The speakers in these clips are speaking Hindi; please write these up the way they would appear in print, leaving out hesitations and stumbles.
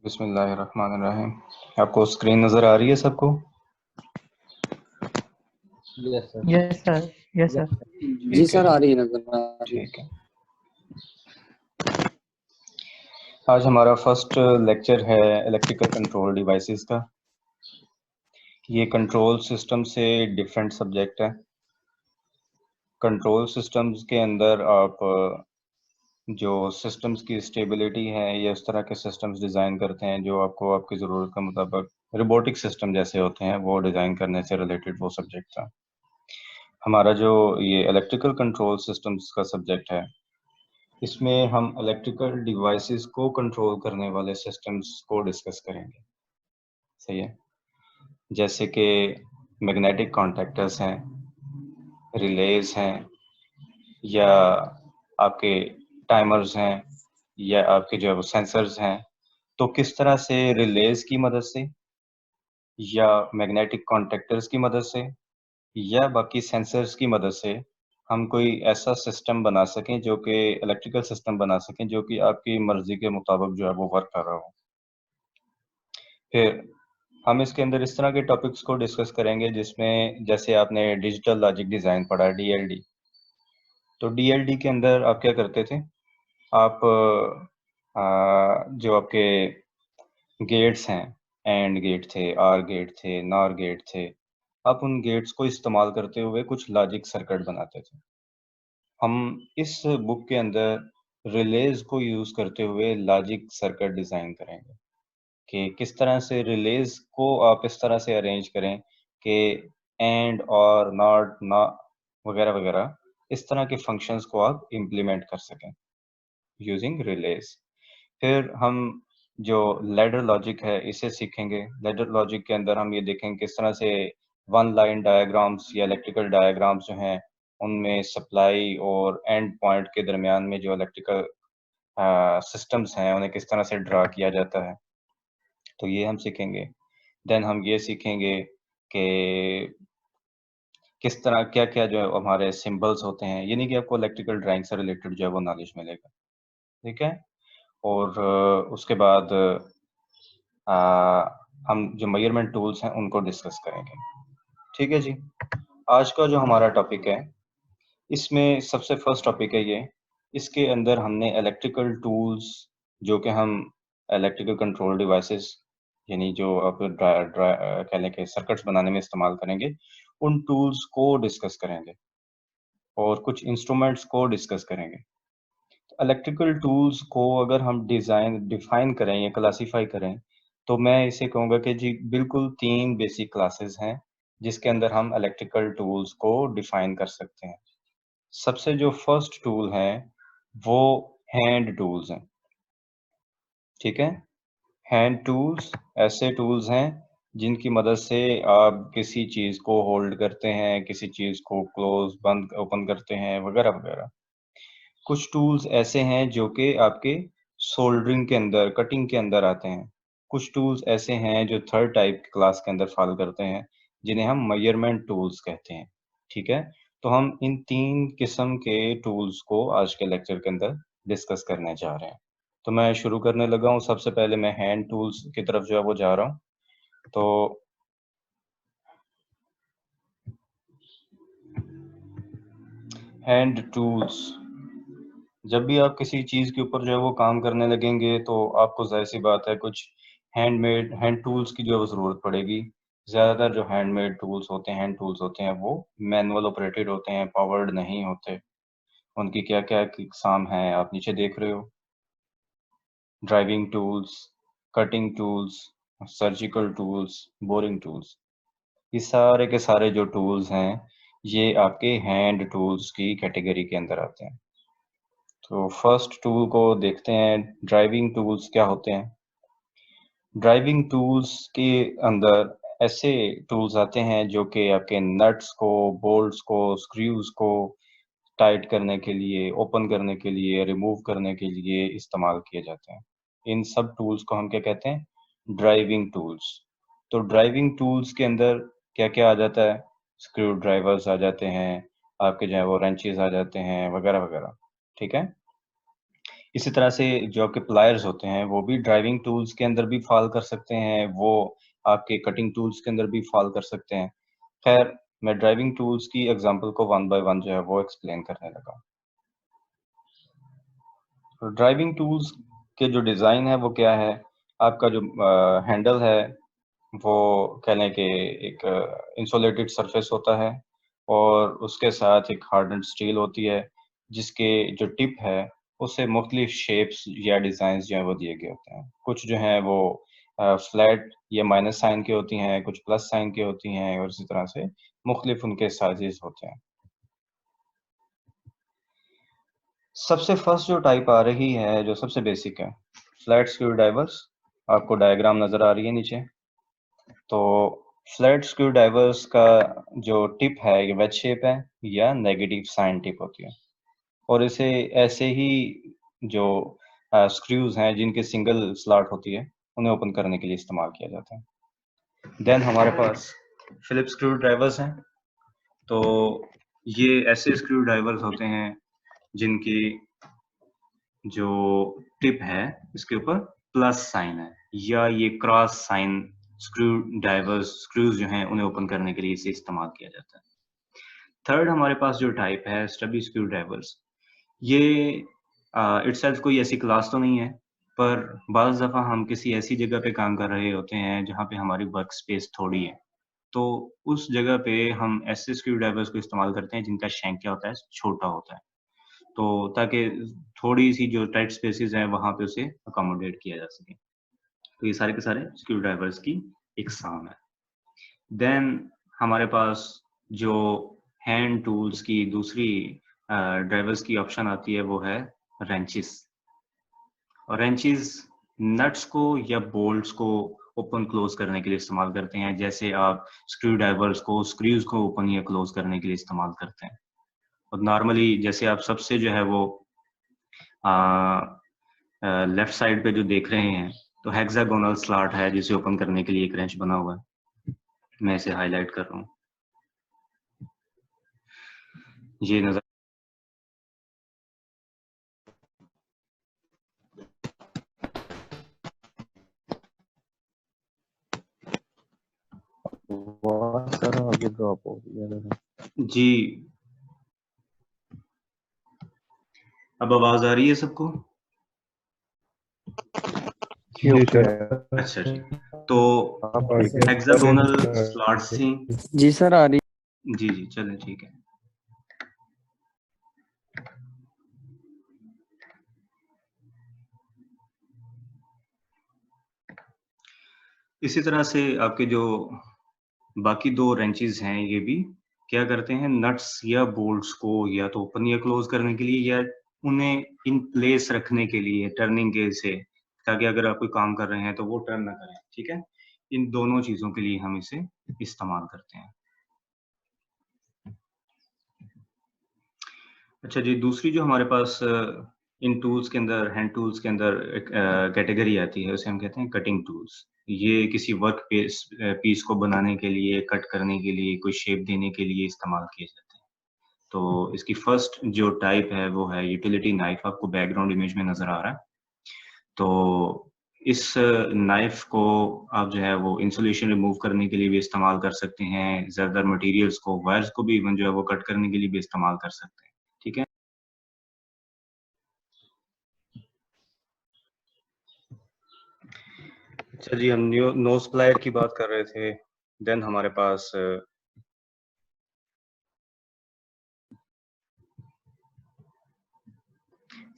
बिस्मिल्लाहिर्रहमानिर्रहीम। आपको स्क्रीन नज़र आ रही है सबको? Yes sir. Yes sir. Yes sir. जी ठीक है सर, आ जी, रही है, नजर आ रही है। ठीक है। आज हमारा फर्स्ट लेक्चर है इलेक्ट्रिकल कंट्रोल डिवाइसेस का। ये कंट्रोल सिस्टम से डिफरेंट सब्जेक्ट है। कंट्रोल सिस्टम्स के अंदर आप जो सिस्टम्स की स्टेबिलिटी है या इस तरह के सिस्टम्स डिज़ाइन करते हैं जो आपको आपकी ज़रूरत के मुताबिक रोबोटिक सिस्टम जैसे होते हैं वो डिज़ाइन करने से रिलेटेड वो सब्जेक्ट था। हमारा जो ये इलेक्ट्रिकल कंट्रोल सिस्टम्स का सब्जेक्ट है, इसमें हम इलेक्ट्रिकल डिवाइसेस को कंट्रोल करने वाले सिस्टम्स को डिस्कस करेंगे। सही है। जैसे कि मैग्नेटिक कॉन्टैक्टर्स हैं, रिलेज हैं, या आपके टाइमर्स हैं, या आपके जो है वो सेंसर्स हैं। तो किस तरह से रिलेज की मदद से या मैग्नेटिक कॉन्टैक्टर्स की मदद से या बाकी सेंसर्स की मदद से हम कोई ऐसा सिस्टम बना सकें जो कि इलेक्ट्रिकल सिस्टम बना सकें जो कि आपकी मर्जी के मुताबिक जो है वो वर्क कर रहा हो। फिर हम इसके अंदर इस तरह के टॉपिक्स को डिस्कस करेंगे जिसमें जैसे आपने डिजिटल लॉजिक डिज़ाइन पढ़ा, डीएलडी। तो डीएलडी के अंदर आप क्या करते थे? आप जो आपके गेट्स हैं, एंड गेट थे, आर गेट थे, नॉर गेट थे, आप उन गेट्स को इस्तेमाल करते हुए कुछ लॉजिक सर्किट बनाते थे। हम इस बुक के अंदर रिलेज को यूज़ करते हुए लॉजिक सर्किट डिज़ाइन करेंगे कि किस तरह से रिलेज को आप इस तरह से अरेंज करें कि एंड और नॉट ना वगैरह वगैरह इस तरह के फंक्शंस को आप इम्प्लीमेंट कर सकें यूजिंग रिलेज। फिर हम जो लैडर लॉजिक है इसे सीखेंगे। लैडर लॉजिक के अंदर हम ये देखेंगे किस तरह से वन लाइन डायग्राम्स या इलेक्ट्रिकल डायग्राम्स जो हैं उनमें सप्लाई और एंड पॉइंट के दरमियान में जो इलेक्ट्रिकल सिस्टम्स हैं उन्हें किस तरह से ड्रा किया जाता है। तो ये हम सीखेंगे। देन हम ये सीखेंगे कि किस तरह क्या-क्या जो है हमारे सिंबल्स होते हैं, यानी कि आपको इलेक्ट्रिकल ड्राइंग से रिलेटेड जो है वो नॉलेज मिलेगा। ठीक है? और उसके बाद अ, हम जो मेजरमेंट टूल्स हैं उनको डिस्कस करेंगे। ठीक है जी। आज का जो हमारा टॉपिक है, इसमें सबसे फर्स्ट टॉपिक है ये। इसके अंदर हमने इलेक्ट्रिकल टूल्स जो कि हम इलेक्ट्रिकल कंट्रोल डिवाइसेस यानी जो आप कह लें कि सर्किट्स बनाने में इस्तेमाल करेंगे, उन टूल्स को डिस्कस करेंगे और कुछ इंस्ट्रूमेंट्स को डिस्कस करेंगे। इलेक्ट्रिकल टूल्स को अगर हम डिफाइन करें या क्लासिफाई करें, तो मैं इसे कहूँगा कि जी बिल्कुल 3 बेसिक क्लासेस हैं, जिसके अंदर हम इलेक्ट्रिकल टूल्स को डिफाइन कर सकते हैं। सबसे जो फर्स्ट टूल है, वो हैंड टूल्स हैं। ठीक है? हैंड टूल्स ऐसे टूल्स हैं, जिनकी मदद से आप किसी चीज़ को होल्ड करते हैं, किसी चीज़ को क्लोज़ बंद ओपन करते हैं, वगैरह-वगैरह। कुछ टूल्स ऐसे हैं जो कि आपके सोल्डरिंग के अंदर, कटिंग के अंदर आते हैं। कुछ टूल्स ऐसे हैं जो थर्ड टाइप क्लास के अंदर फ़ॉल करते हैं, जिन्हें हम मेजरमेंट टूल्स कहते हैं। ठीक है? तो हम इन 3 किस्म के टूल्स को आज के लेक्चर के अंदर डिस्कस करने जा रहे हैं। तो मैं शुरू करने लगा हूँ। सबसे पहले मैं हैंड टूल्स की तरफ जो है वो जा रहा हूँ। तो हैंड टूल्स, जब भी आप किसी चीज़ के ऊपर जो है वो काम करने लगेंगे तो आपको ज़ाहिर-सी बात है कुछ हैंड टूल्स की जो है वो ज़रूरत पड़ेगी। ज़्यादातर जो हैंड टूल्स होते हैं वो मैनुअल ऑपरेटेड होते हैं, पावर्ड नहीं होते। उनकी क्या-क्या इकसाम हैं आप नीचे देख रहे हो। Driving tools, cutting tools, surgical tools, boring tools. ये सारे के सारे जो टूल्स हैं, ये आपके हैंड टूल्स की कैटेगरी के अंदर आते हैं। तो फर्स्ट टूल को देखते हैं, ड्राइविंग टूल्स क्या होते हैं। ड्राइविंग टूल्स के अंदर ऐसे टूल्स आते हैं जो कि आपके नट्स को, बोल्ट्स को, स्क्रूज को टाइट करने के लिए, ओपन करने के लिए, रिमूव करने के लिए इस्तेमाल किए जाते हैं। इन सब टूल्स को हम क्या कहते हैं? Driving tools. तो ड्राइविंग टूल्स के अंदर क्या-क्या आ जाता है? स्क्रू ड्राइवर्स आ जाते हैं, आपके जो है वो रेंचेस आ जाते हैं, वगैरह-वगैरह। ठीक है? इसी तरह से जो आपके प्लायर्स होते हैं वो भी ड्राइविंग टूल्स के अंदर भी फॉल कर सकते हैं, वो आपके कटिंग टूल्स के अंदर भी फॉल कर सकते हैं। खैर, मैं ड्राइविंग टूल्स की एग्जांपल को वन बाय वन जो है वो एक्सप्लेन करने लगा। तो ड्राइविंग टूल्स के जो डिज़ाइन है वो क्या है, आपका जो हैंडल है वो कह लें कि एक इंसुलेटेड सरफेस होता है और उसके साथ एक हार्डन्ड स्टील होती है, जिसके जो टिप है उससे मुख्तलिफ शेप्स या डिज़ाइंस जो हैं वो दिए गए होते हैं। कुछ जो हैं वो फ्लैट या माइनस साइन की होती हैं, कुछ प्लस साइन की होती हैं और इसी तरह से मुख्तलिफ उनके साइज़ेस होते हैं। सबसे फर्स्ट जो टाइप आ रही है, जो सबसे बेसिक है, फ्लैट स्क्रू ड्राइवर्स। आपको डायग्राम नज़र आ रही है नीचे। तो फ्लैट स्क्रू ड्राइवर्स का जो टिप है ये वेज शेप है या नेगेटिव साइन टिप होती है और इसे ऐसे ही जो स्क्रूज हैं जिनके सिंगल स्लॉट होती है उन्हें ओपन करने के लिए इस्तेमाल किया जाता है। देन हमारे पास फिलिप स्क्रू ड्राइवर्स हैं। तो ये ऐसे स्क्रू ड्राइवर्स होते हैं जिनकी जो टिप है इसके ऊपर प्लस साइन है या ये cross sign screwdrivers screws जो हैं उन्हें ओपन करने के लिए इसे इस्तेमाल किया जाता है। थर्ड हमारे पास जो टाइप है स्टबी स्क्रू ड्राइवर्स, ये इटसेल्फ कोई ऐसी क्लास तो नहीं है, पर बाज़ दफ़ा हम किसी ऐसी जगह पे काम कर रहे होते हैं जहाँ पे हमारी वर्क स्पेस थोड़ी है, तो उस जगह पे हम ऐसे स्क्रू ड्राइवर्स को इस्तेमाल करते हैं जिनका शैंक क्या होता है, छोटा होता है। तो ताकि थोड़ी-सी जो टाइट स्पेसेस हैं वहाँ पे उसे अकोमोडेट किया जा सके। तो ये सारे के सारे स्क्रू ड्राइवर्स की इकसाम है। देन हमारे पास जो हैंड टूल्स की दूसरी ड्राइवर्स की ऑप्शन आती है वो है रेंचेस। और रेंचेस नट्स को या बोल्ट्स को ओपन क्लोज करने के लिए इस्तेमाल करते हैं, जैसे आप स्क्रू ड्राइवर्स को स्क्रूज को ओपन या क्लोज करने के लिए इस्तेमाल करते हैं। और नॉर्मली जैसे आप सबसे जो है वो लेफ्ट साइड पे जो देख रहे हैं, तो हेक्सागोनल स्लॉट है जिसे ओपन करने के लिए एक रेंच बना हुआ है। मैं इसे हाईलाइट कर रहा हूँ। ये नजर बहुत सारा आगे ड्रॉप हो गया। जी। अब आवाज आ रही है सबको? जी सर। अच्छा जी। तो हेक्सागोनल स्लॉट्स थी। जी सर आ रही। जी जी, चलें ठीक है। इसी तरह से आपके जो बाकी दो रेंचेस हैं ये भी क्या करते हैं, नट्स या बोल्ट्स को या तो ओपन या क्लोज करने के लिए या उन्हें इन प्लेस रखने के लिए टर्निंग के से, ताकि अगर आप कोई काम कर रहे हैं तो वो टर्न ना करें। ठीक है, इन दोनों चीजों के लिए हम इसे इस्तेमाल करते हैं। अच्छा जी, दूसरी जो हमारे पास इन टूल्स के अंदर, हैंड टूल्स के अंदर एक कैटेगरी आती है, उसे हम कहते हैं कटिंग टूल्स। ये किसी वर्क पीस को बनाने के लिए, कट करने के लिए, कोई शेप देने के लिए इस्तेमाल किए जाते हैं। तो इसकी फर्स्ट जो टाइप है वो है यूटिलिटी नाइफ। आपको बैकग्राउंड इमेज में नज़र आ रहा है। तो इस नाइफ को आप जो है वो इंसुलेशन रिमूव करने के लिए भी इस्तेमाल कर सकते हैं, ज़्यादातर मटेरियल्स को, वायर्स को भी इवन जो है वो कट करने के लिए भी इस्तेमाल कर सकते हैं। ठीक है? अच्छा जी, हम नोज प्लायर की बात कर रहे थे। देन हमारे पास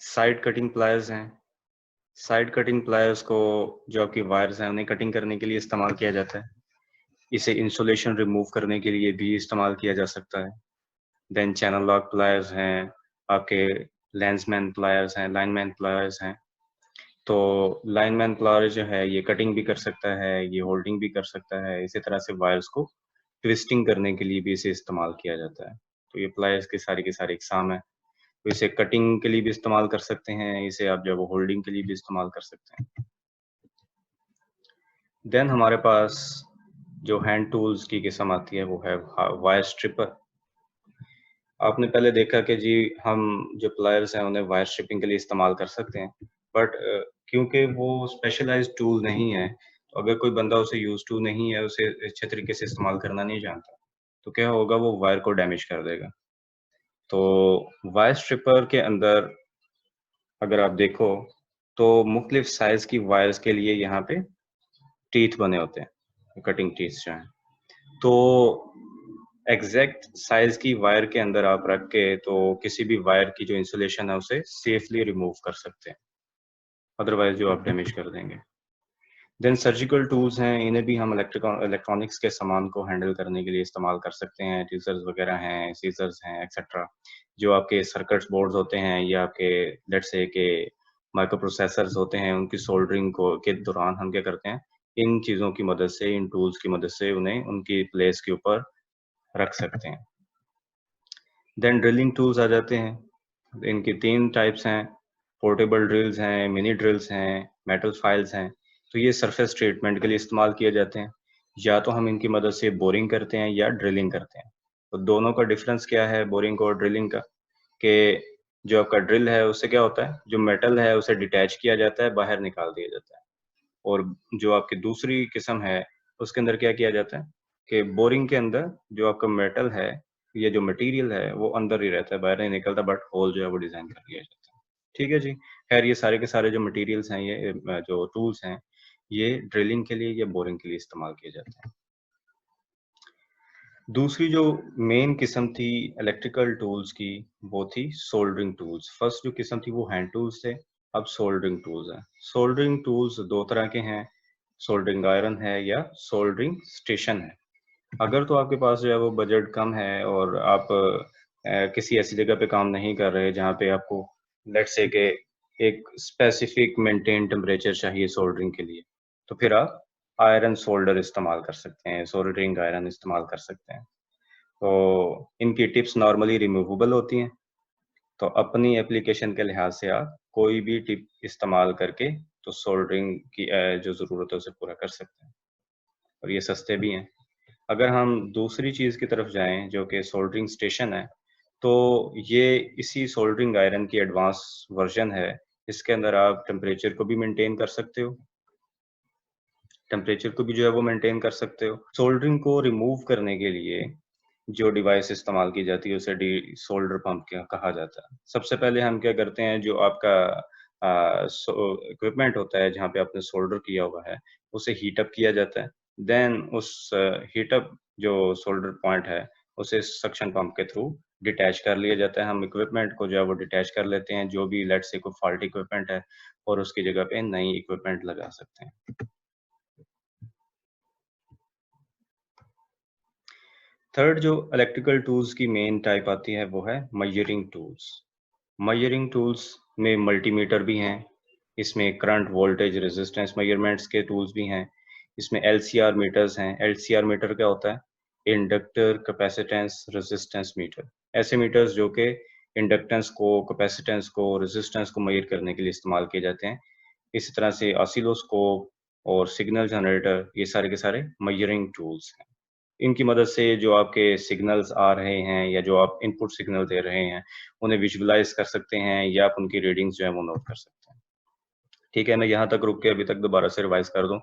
साइड कटिंग प्लायर्स हैं। साइड कटिंग प्लायर्स को जो आपकी वायर्स हैं उन्हें कटिंग करने के लिए इस्तेमाल किया जाता है। इसे इंसुलेशन रिमूव करने के लिए भी इस्तेमाल किया जा सकता है। देन चैनल लॉक प्लायर्स हैं, आपके लेंसमैन प्लायर्स हैं, लाइनमैन प्लायर्स हैं। तो लाइनमैन प्लायर जो है ये कटिंग भी कर सकता है, ये होल्डिंग भी कर सकता है। इसी तरह से वायर्स को ट्विस्टिंग करने के लिए भी इसे इस्तेमाल किया जाता है। तो ये प्लायर्स की सारी इकसाम है। तो इसे कटिंग के लिए भी इस्तेमाल कर सकते हैं, इसे आप जो है वो होल्डिंग के लिए भी इस्तेमाल कर सकते हैं। देन हमारे पास जो हैंड टूल्स की किस्म आती है वो है वायर स्ट्रिपर। आपने पहले देखा कि जी हम जो प्लायर्स हैं उन्हें वायर स्ट्रिपिंग के लिए इस्तेमाल कर सकते हैं, बट क्योंकि वो स्पेशलाइज़्ड टूल नहीं है, तो अगर कोई बंदा उसे यूज़ टू नहीं है, उसे अच्छे तरीके से इस्तेमाल करना नहीं जानता, तो क्या होगा वो वायर को डैमेज कर देगा। तो वायर स्ट्रिपर के अंदर अगर आप देखो, तो मुख्तलिफ साइज़ की वायर्स के लिए यहाँ पे टीथ बने होते हैं, कटिंग टीथ जो हैं। तो एग्ज़ैक्ट साइज़ की वायर के अंदर आप रख के तो किसी भी वायर की जो इंसुलेशन है उसे सेफ़ली रिमूव कर सकते हैं, अदरवाइज़ जो आप डैमेज कर देंगे। देन सर्जिकल टूल्स हैं, इन्हें भी हम इलेक्ट्रॉनिक्स के सामान को हैंडल करने के लिए इस्तेमाल कर सकते हैं, ट्विज़र्स वगैरह हैं, सीज़र्स हैं, एक्सेट्रा। जो आपके सर्किट्स बोर्ड्स होते हैं या आपके लेट्स से के माइक्रो प्रोसेसर्स होते हैं, उनकी सोल्डरिंग को के दौरान हम क्या करते हैं, इन चीज़ों की मदद से, इन टूल्स की मदद से उन्हें उनकी प्लेस के ऊपर रख सकते हैं। देन ड्रिलिंग टूल्स आ जाते हैं। इनके 3 टाइप्स हैं, पोर्टेबल ड्रिल्स हैं, मिनी ड्रिल्स हैं, मेटल फाइल्स हैं। तो ये सरफेस ट्रीटमेंट के लिए इस्तेमाल किए जाते हैं। या तो हम इनकी मदद से बोरिंग करते हैं या ड्रिलिंग करते हैं। तो दोनों का डिफरेंस क्या है बोरिंग और ड्रिलिंग का? कि जो आपका ड्रिल है उससे क्या होता है, जो मेटल है उसे डिटैच किया जाता है, बाहर निकाल दिया जाता है। और जो आपकी दूसरी किस्म है, उसके अंदर क्या किया जाता है कि बोरिंग के अंदर जो आपका मेटल है, ये जो मटेरियल है, वो अंदर ही रहता है, बाहर नहीं निकलता बट होल जो है वो डिज़ाइन कर लिया जाता है। ठीक है जी। ख़ैर ये सारे के सारे जो मटेरियल्स हैं, ये जो टूल्स हैं, ये ड्रिलिंग के लिए या बोरिंग के लिए इस्तेमाल किए जाते हैं। दूसरी जो मेन किस्म थी इलेक्ट्रिकल टूल्स की, वो थी सोल्डरिंग टूल्स। फर्स्ट जो किस्म थी वो हैंड टूल्स थे, अब सोल्डरिंग टूल्स हैं। सोल्डरिंग टूल्स 2 तरह के हैं, सोल्डरिंग आयरन है या सोल्डरिंग स्टेशन है। अगर तो आपके पास जो है वो बजट कम है और आप किसी ऐसी जगह पे काम नहीं कर रहे जहाँ पे आपको लेट्स से कि एक स्पेसिफिक मेंटेन टेम्परेचर चाहिए सोल्डरिंग के लिए, तो फिर आप आयरन सोल्डर इस्तेमाल कर सकते हैं, सोल्डरिंग आयरन इस्तेमाल कर सकते हैं। तो इनकी टिप्स नॉर्मली रिमूवेबल होती हैं, तो अपनी एप्लीकेशन के लिहाज से आप कोई भी टिप इस्तेमाल करके तो सोल्डरिंग की जो ज़रूरत है उसे पूरा कर सकते हैं और ये सस्ते भी हैं। अगर हम दूसरी चीज़ की तरफ जाएँ जो कि सोल्डरिंग स्टेशन है, तो ये इसी सोल्डरिंग आयरन की एडवांस वर्ज़न है। इसके अंदर आप टेम्परेचर को भी मेंटेन कर सकते हो, टेम्परेचर को भी जो है वो मेंटेन कर सकते हो। सोल्डरिंग को रिमूव करने के लिए जो डिवाइस इस्तेमाल की जाती है उसे डी-सोल्डर पंप क्या कहा जाता है। सबसे पहले हम क्या करते हैं जो आपका इक्विपमेंट होता है जहाँ पे आपने सोल्डर किया हुआ है, उसे हीट अप किया जाता है। देन उस हीट अप जो सोल्डर पॉइंट है, उसे सक्शन पंप के थ्रू डिटैच कर लिया जाता है। हम इक्विपमेंट को जो है वो डिटैच कर लेते हैं, जो भी लेट्स से कोई फॉल्टी इक्विपमेंट है और उसकी जगह पे नई इक्विपमेंट लगा सकते हैं। थर्ड जो इलेक्ट्रिकल टूल्स की मेन टाइप आती है वो है मेजरिंग टूल्स। मेजरिंग टूल्स में मल्टीमीटर भी हैं, इसमें करंट वोल्टेज रेजिस्टेंस मेजरमेंट्स के टूल्स भी हैं, इसमें एलसीआर मीटर्स हैं। एलसीआर मीटर क्या होता है? Inductor capacitance resistance meter. ऐसे मीटर्स जो कि इंडक्टेंस को, कैपेसिटेंस को, रेजिस्टेंस को मेजर करने के लिए इस्तेमाल किए जाते हैं। इसी तरह से ऑसिलोस्कोप और सिग्नल जनरेटर ये सारे के सारे मेजरिंग टूल्स हैं। इनकी मदद से जो आपके सिग्नल्स आ रहे हैं या जो आप इनपुट सिग्नल दे रहे हैं, उन्हें विजुअलाइज़ कर सकते हैं या आप उनकी रीडिंग्स जो है वो नोट कर सकते हैं। ठीक है, मैं यहाँ तक रुक के अभी तक दोबारा से रिवाइज़ कर दूँ।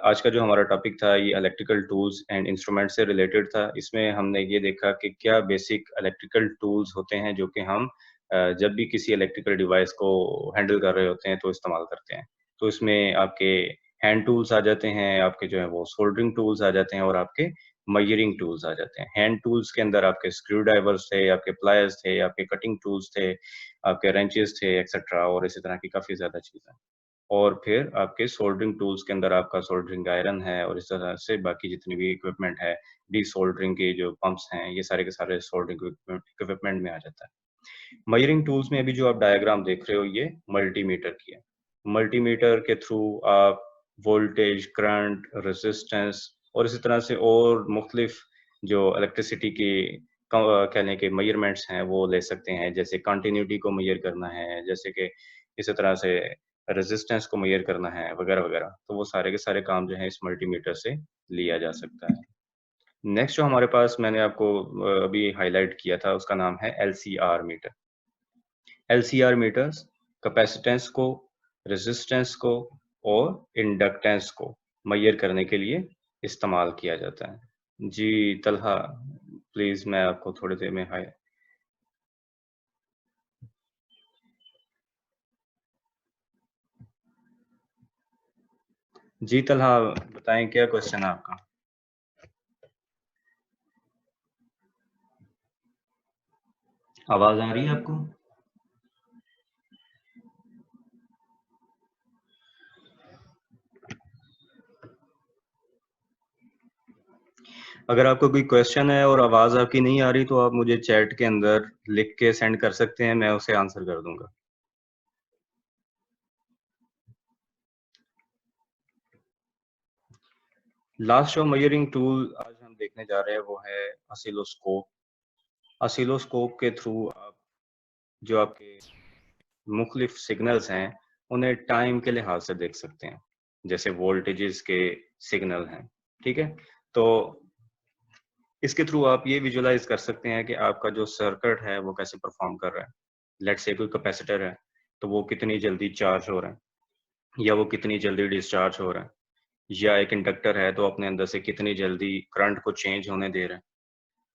आज का जो हमारा टॉपिक था ये इलेक्ट्रिकल टूल्स एंड इंस्ट्रूमेंट से रिलेटेड था। इसमें हमने ये देखा कि क्या बेसिक इलेक्ट्रिकल टूल्स होते हैं जो कि हम जब भी किसी इलेक्ट्रिकल डिवाइस को हैंडल कर रहे होते हैं तो इस्तेमाल करते हैं। तो इसमें आपके हैंड टूल्स आ जाते हैं, आपके जो है वो सोल्डरिंग टूल्स आ जाते हैं और आपके मेजरिंग टूल्स आ जाते हैं। हैंड टूल्स के अंदर आपके स्क्रू ड्राइवर्स थे, आपके प्लायर्स थे, आपके कटिंग टूल्स थे, आपके रेंचेस थे एक्सेट्रा और इसी तरह की काफ़ी ज़्यादा चीज़ें। और फिर आपके सोल्डरिंग टूल्स के अंदर आपका सोल्डरिंग आयरन है और इस तरह से बाकी जितनी भी इक्विपमेंट है, डी-सोल्डरिंग के जो पंप्स हैं, ये सारे के सारे सोल्डरिंग इक्विपमेंट में आ जाता है। मेजरिंग टूल्स में अभी जो आप डायग्राम देख रहे हो, ये मल्टीमीटर की है। मल्टीमीटर के थ्रू आप वोल्टेज, करंट, रेजिस्टेंस और इसी तरह से और मुख्तलिफ जो इलेक्ट्रिसिटी की कह लें कि मेजरमेंट्स हैं, वो ले सकते हैं। जैसे कंटिन्यूटी को मेजर करना है, जैसे कि इसी तरह से रेजिस्टेंस को मेजर करना है, वगैरह-वगैरह। तो वो सारे के सारे काम जो हैं, इस मल्टीमीटर से लिया जा सकता है। नेक्स्ट जो हमारे पास मैंने आपको अभी हाईलाइट किया था उसका नाम है LCR meter. LCR meters capacitance को, रेजिस्टेंस को और इंडक्टेंस को मेजर करने के लिए इस्तेमाल किया जाता है। जी तलहा, प्लीज मैं आपको थोड़ी देर में हाय। जी तलहा, बताएं क्या क्वेश्चन है आपका? आवाज आ रही है आपको? अगर आपको कोई क्वेश्चन है और आवाज आपकी नहीं आ रही तो आप मुझे चैट के अंदर लिख के सेंड कर सकते हैं, मैं उसे आंसर कर दूंगा। लास्ट जो मेजरिंग टूल आज हम देखने जा रहे हैं वो है ऑसिलोस्कोप। ऑसिलोस्कोप के थ्रू आप जो आपके मुख्तलिफ सिग्नल्स हैं उन्हें टाइम के लिहाज से देख सकते हैं, जैसे वोल्टेजेस के सिग्नल हैं, ठीक है। तो इसके थ्रू आप ये विजुलाइज कर सकते हैं कि आपका जो सर्किट है वो कैसे परफॉर्म कर रहा है। लेट्स से कोई कैपेसिटर है तो वो कितनी जल्दी चार्ज हो रहा है या वो कितनी जल्दी डिस्चार्ज हो रहा है, या एक इंडक्टर है तो अपने अंदर से कितनी जल्दी करंट को चेंज होने दे रहा है,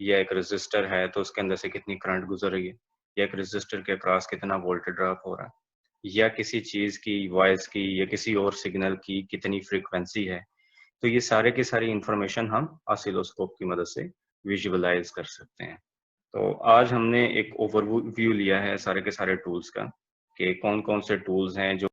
या एक रेजिस्टर है तो उसके अंदर से कितनी करंट गुजर रही है, या एक रेजिस्टर के अक्रॉस कितना वोल्टेज ड्रॉप हो रहा है, या किसी चीज की वॉइस की या किसी और सिग्नल की कितनी फ्रीक्वेंसी है। तो ये सारे की सारी इंफॉर्मेशन हम ऑसिलोस्कोप की मदद से विजुअलाइज कर सकते हैं। तो आज हमने एक ओवरव्यू लिया है सारे के सारे टूल्स का, कि कौन कौन से टूल्स हैं जो